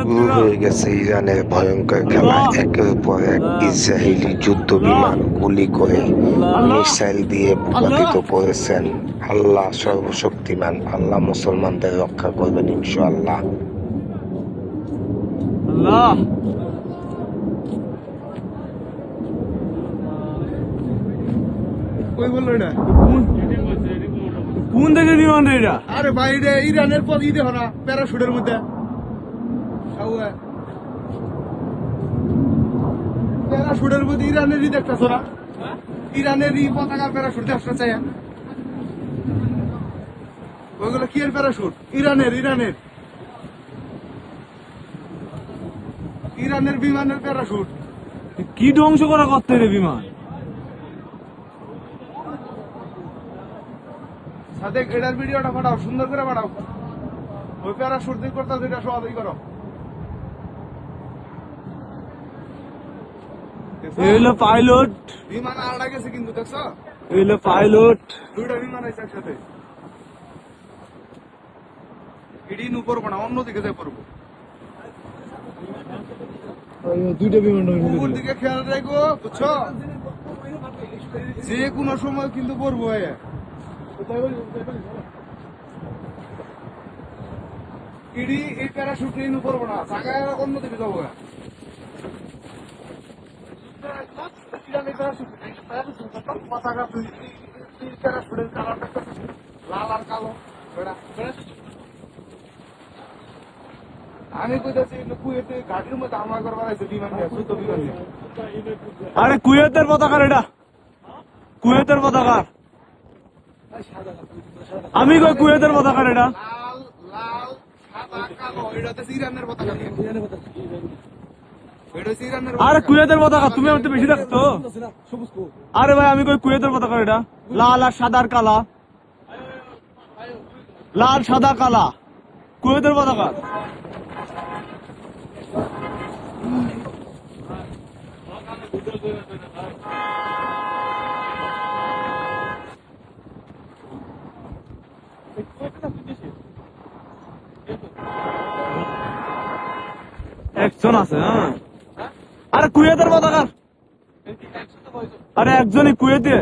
শুরু হয়ে গেছে ইরানের ভয়ঙ্কর খেলা। একের পর এক ইসরায়েলি যুদ্ধ বিমান গুলি করে মিসাইল দিয়ে ভূপাতিত করেছেন। আল্লাহ সর্বশক্তিমান, আল্লাহ মুসলমানদের রক্ষা করবেন ইনশাআল্লাহ। আল্লাহ কই বললো এটা? কোন থেকে বিমান রে এটা? আরে ভাই এটা ইরানের পর ই দেখো না প্যারাশুটের মধ্যে প্যারাশুটের মধ্যে ইরানের ই দেখতেছ না? ইরানের ই পতাকার প্যারাশুট দেখতে চাই ওইগুলো কি এর প্যারাশুট? ইরানের ইরানের বিমানের প্যারাশুট। কি ধ্বংস করা করতে রে বিমান? সাদেক এটার ভিডিওটা পাঠাও, সুন্দর করে পাঠাও। ওই প্যারাশুট দিয়ে করতে যেটা সহজই করো। এলো পাইলট, বিমান আড়া গেছে কিন্তু দেখছো? এলো পাইলট। দুইটা বিমান আছে একসাথে। এদিন উপর না অন্যদিকে যাই পড়বো। দুইটা বিমান উপর দিকে খেয়াল রাখো, বুঝছো? যে কোনো সময় কিন্তু পড়বো। ইডি এই প্যারাশুট নিয়ে পড়বো না, জায়গায় অন্যদিকে যাবো। লাল আর কালো আমি কইতাছি কুয়েতে ঘাটির মধ্যে হামলা করবার আছে বিমান দিয়ে, যুদ্ধ বিমান দিয়ে। আরে কুয়েতের পতাকা এটা, কুয়েতের পতাকা। আমি কই কুয়েতের পতাকা এটা। লাল লাল সাদা কালো এটা হচ্ছে ইরানের পতাকা। এটা হচ্ছে ইরানের আরে পতাকা। কুয়েতের পতাকা, তুমি আমার তো বেশি দেখছো। আরে ভাই আমি কই কুয়েতের পতাকা এটা, লাল আর সাদার কালা, লাল সাদা কালা, কুয়েতের পতাকা। একজন আছে, হ্যাঁ। আরে কুয়েতের পতাকা, আরে একজনই কুয়েতে।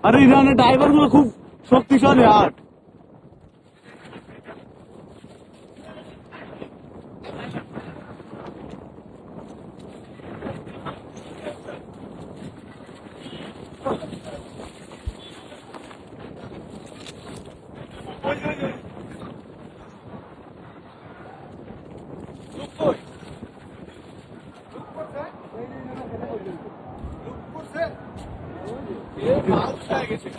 আরে ইরানের ড্রাইভার গুলো খুব শক্তিশালী আর লুক করছে। এ মাল খায় গেছে।